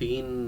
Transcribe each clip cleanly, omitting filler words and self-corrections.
3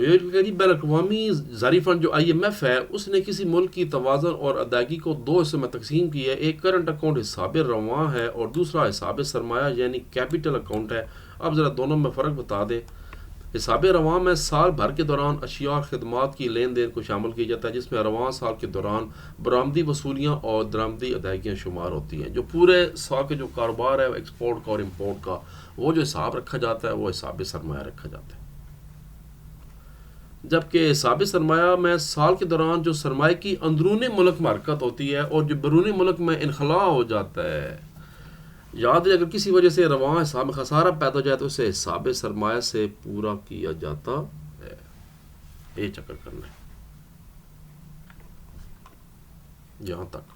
یہ کہ جی بین الاقوامی زرعی فنڈ جو آئی ایم ایف ہے اس نے کسی ملک کی توازن اور ادائیگی کو دو حصے میں تقسیم کی ہے. ایک کرنٹ اکاؤنٹ حساب رواں ہے اور دوسرا حساب سرمایہ یعنی کیپٹل اکاؤنٹ ہے. اب ذرا دونوں میں فرق بتا دیں. حساب رواں میں سال بھر کے دوران اشیاء اور خدمات کی لین دین کو شامل کیا جاتا ہے جس میں رواں سال کے دوران برآمدی وصولیاں اور درآمدی ادائیگیاں شمار ہوتی ہیں. جو پورے سال کے جو کاروبار ہے ایکسپورٹ کا اور امپورٹ کا وہ جو حساب رکھا جاتا ہے وہ حساب سرمایہ رکھا جاتا ہے. جبکہ حساب سرمایہ میں سال کے دوران جو سرمایہ کی اندرون ملک میں حرکت ہوتی ہے اور جو بیرون ملک میں انخلاء ہو جاتا ہے. یاد ہے اگر کسی وجہ سے رواں حساب میں خسارہ پیدا ہو جائے تو اسے حساب سرمایہ سے پورا کیا جاتا ہے. یہ چکر کرنا ہے یہاں تک.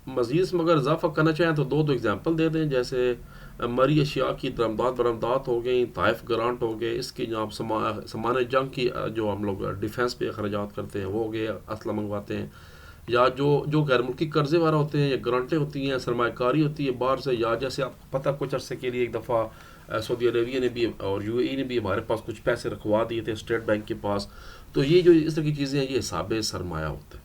مزید مگر اضافہ کرنا چاہیں تو دو اگزامپل دے دیں. جیسے مری اشیاء کی درآمدات برآمدات ہو گئیں, تحائف گرانٹ ہو گئے, اس کی جو آپ سامان جنگ کی جو ہم لوگ ڈیفینس پہ اخراجات کرتے ہیں وہ ہو گئے, اسلحہ منگواتے ہیں, یا جو غیر ملکی قرضے وغیرہ ہوتے ہیں یا گرانٹیں ہوتی ہیں, سرمایہ کاری ہوتی ہے باہر سے, یا جیسے آپ کو پتہ کچھ عرصے کے لیے ایک دفعہ سعودی عربیہ نے بھی اور یو اے ای نے بھی ہمارے پاس کچھ پیسے رکھوا دیے تھے اسٹیٹ بینک کے پاس. تو یہ جو اس طرح کی چیزیں ہیں یہ حساب سرمایہ ہوتا ہے.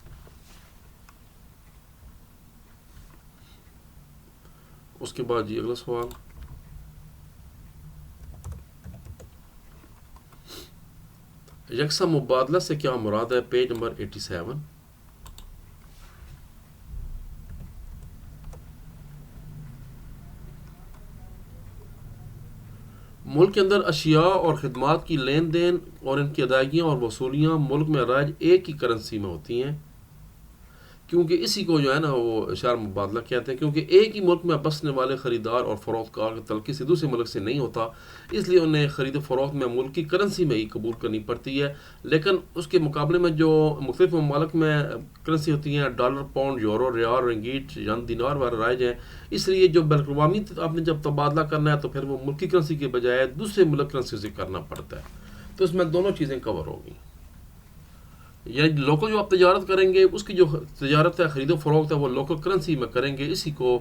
اس کے بعد جی اگلا سوال. یکساں مبادلہ سے کیا مراد ہے؟ Page number 87. ملک کے اندر اشیاء اور خدمات کی لین دین اور ان کی ادائیگیاں اور وصولیاں ملک میں رائج ایک ہی کرنسی میں ہوتی ہیں کیونکہ اسی کو جو ہے نا وہ اشار مبادلہ کہتے ہیں. کیونکہ ایک ہی ملک میں بسنے والے خریدار اور فروخت کار کے تعلق سے دوسرے ملک سے نہیں ہوتا, اس لیے انہیں خرید و فروخت میں ملک کی کرنسی میں ہی قبول کرنی پڑتی ہے. لیکن اس کے مقابلے میں جو مختلف ممالک میں کرنسی ہوتی ہیں ڈالر, پاؤنڈ, یورو, ریال, رنگیٹ, ین, دینار وغیرہ رائج ہیں. اس لیے جو بین الاقوامی آپ نے جب تبادلہ کرنا ہے تو پھر وہ ملکی کرنسی کے بجائے دوسرے ملک کرنسی سے کرنا پڑتا ہے. تو اس میں دونوں چیزیں کور ہوگی. یعنی لوکل جو آپ تجارت کریں گے اس کی جو تجارت ہے خرید و فروخت ہے وہ لوکل کرنسی میں کریں گے, اسی کو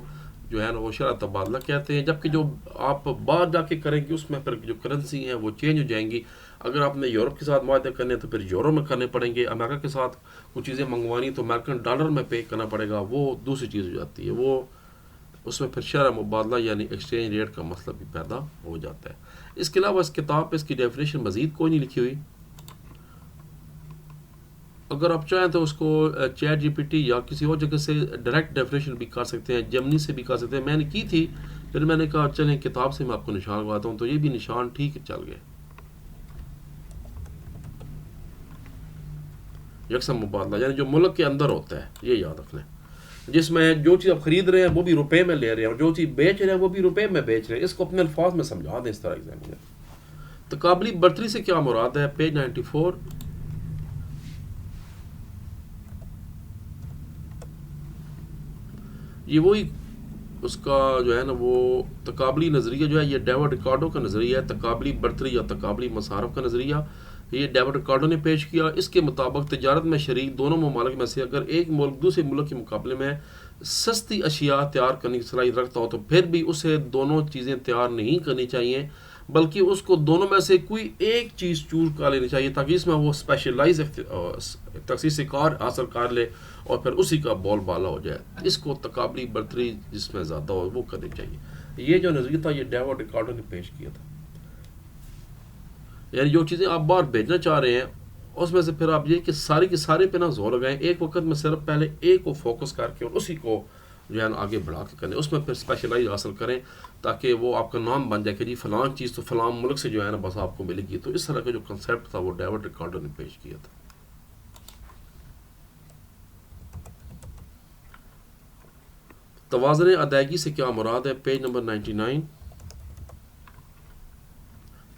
جو ہے نا وہ شرح تبادلہ کہتے ہیں. جبکہ جو آپ باہر جا کے کریں گے اس میں پھر جو کرنسی ہیں وہ چینج ہو جائیں گی. اگر آپ نے یورپ کے ساتھ معاہدے کرنے تو پھر یورو میں کرنے پڑیں گے. امریکہ کے ساتھ کچھ چیزیں منگوانی تو امریکن ڈالر میں پے کرنا پڑے گا, وہ دوسری چیز ہو جاتی ہے. وہ اس میں پھر شرح مبادلہ یعنی ایکسچینج ریٹ کا مسئلہ بھی پیدا ہو جاتا ہے. اس کے علاوہ اس کتاب پہ اس کی ڈیفینیشن مزید کوئی نہیں لکھی ہوئی. اگر آپ چاہیں تو اس کو چیٹ جی پی ٹی یا کسی اور جگہ سے ڈائریکٹ ڈیفینیشن بھی کر سکتے ہیں, جمنی سے بھی کر سکتے ہیں. میں نے کی تھی پھر میں نے کہا چلیں کتاب سے میں آپ کو نشان لگواتا ہوں, تو یہ بھی نشان ٹھیک چل گئے. یکساں مبادلہ یعنی جو ملک کے اندر ہوتا ہے یہ یاد رکھنا ہے, جس میں جو چیز آپ خرید رہے ہیں وہ بھی روپے میں لے رہے ہیں اور جو چیز بیچ رہے ہیں وہ بھی روپے میں بیچ رہے ہیں. اس کو اپنے الفاظ میں سمجھا دیں اس طرح ایگزامینر. تقابلی برتری سے کیا مراد ہے؟ پیج 94. یہ وہی اس کا جو ہے نا وہ تقابلی نظریہ جو ہے یہ ڈیوڈ ریکارڈو کا نظریہ ہے. تقابلی برتری یا تقابلی مصارف کا نظریہ یہ ڈیوڈ ریکارڈو نے پیش کیا. اس کے مطابق تجارت میں شریک دونوں ممالک میں سے اگر ایک ملک دوسرے ملک کے مقابلے میں سستی اشیاء تیار کرنے کی صلاحیت رکھتا ہو تو پھر بھی اسے دونوں چیزیں تیار نہیں کرنی چاہیے بلکہ اس کو دونوں میں سے کوئی ایک چیز چوز کر لینی چاہیے تاکہ اس میں وہ اسپیشلائز تخصیص کار حاصل کر لے اور پھر اسی کا بول بالا ہو جائے. اس کو تقابلی برتری جس میں زیادہ ہو وہ کرنی چاہیے. یہ جو نظریہ تھا یہ ڈیوڈ ریکارڈو نے پیش کیا تھا. یعنی جو چیزیں آپ باہر بھیجنا چاہ رہے ہیں اس میں سے پھر آپ یہ کہ سارے کے سارے پہ نہ زور لگائیں, ایک وقت میں صرف پہلے ایک کو فوکس کر کے اور اسی کو جو ہے نا آگے بڑھا کے کریں, اس میں پھر اسپیشلائز حاصل کریں تاکہ وہ آپ کا نام بن جائے کہ جی فلاں چیز تو فلاں ملک سے جو ہے نا بس آپ کو ملے گی. تو اس طرح کا جو کنسیپٹ تھا وہ ڈیوڈ ریکارڈو نے پیش کیا تھا. توازن ادائیگی سے کیا مراد ہے؟ Page number 99.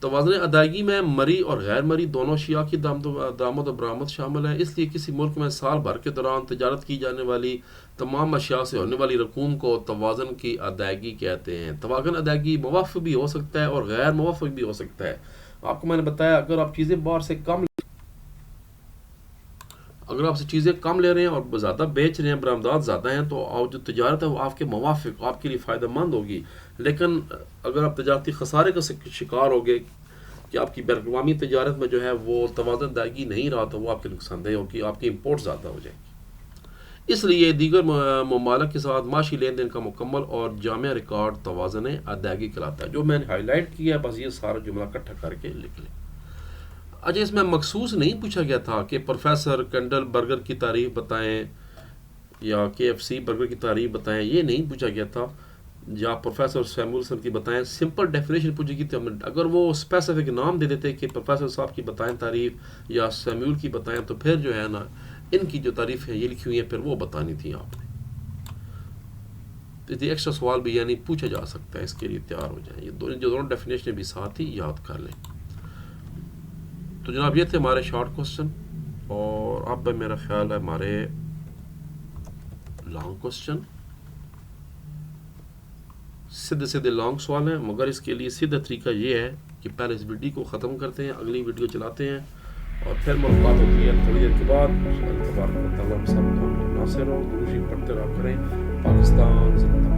توازن ادائیگی میں مری اور غیر مری دونوں اشیاء کی درآمد و برآمد شامل ہے. اس لیے کسی ملک میں سال بھر کے دوران تجارت کی جانے والی تمام اشیاء سے ہونے والی رقوم کو توازن کی ادائیگی کہتے ہیں. توازن ادائیگی موافق بھی ہو سکتا ہے اور غیر موافق بھی ہو سکتا ہے. آپ کو میں نے بتایا اگر آپ چیزیں باہر سے کم اگر آپ سے چیزیں کم لے رہے ہیں اور زیادہ بیچ رہے ہیں، برآمدات زیادہ ہیں، تو جو تجارت ہے وہ آپ کے موافق آپ کے لیے فائدہ مند ہوگی. لیکن اگر آپ تجارتی خسارے کا شکار ہو گئے کہ آپ کی بین الاقوامی تجارت میں جو ہے وہ توازن دائیگی نہیں رہا، تو وہ آپ کے نقصان دہ ہوگی، آپ کی امپورٹ زیادہ ہو جائے گی. اس لیے دیگر ممالک کے ساتھ معاشی لین دین کا مکمل اور جامع ریکارڈ توازن ادائیگی کراتا ہے. جو میں نے ہائی لائٹ کیا ہے بس یہ سارا جملہ اکٹھا کر کے لکھ لیں. اچھا، اس میں مخصوص نہیں پوچھا گیا تھا کہ پروفیسر کینڈل برگر کی تعریف بتائیں یا KFC برگر کی تعریف بتائیں، یہ نہیں پوچھا گیا تھا. یا پروفیسر سیمولسن کی بتائیں، سمپل ڈیفینیشن پوچھی گئی تھی. اگر وہ اسپیسیفک نام دے دیتے کہ پروفیسر صاحب کی بتائیں تعریف یا سیمول کی بتائیں، تو پھر جو ہے نا ان کی جو تعریف ہے یہ لکھی ہوئی ہیں، پھر وہ بتانی تھی آپ نے. تو ایکسٹرا سوال بھی یعنی پوچھا جا سکتا ہے، اس کے لیے تیار ہو جائیں. یہ دونوں ڈیفینیشن بھی ساتھ ہی یاد کر لیں. تو جناب یہ تھے ہمارے شارٹ کوسچن، اور اب میرا خیال ہے ہمارے لانگ کوسچن، سیدھے لانگ سوال ہیں. مگر اس کے لیے سیدھا طریقہ یہ ہے کہ پہلے اس ویڈیو کو ختم کرتے ہیں، اگلی ویڈیو چلاتے ہیں، اور پھر ملاقات ہوتی ہے تھوڑی دیر کے بعد. اللہ تبارک و تعالیٰ ہم سب کو ناصر اور دروشی پڑھتے رہا کریں. پاکستان زندہ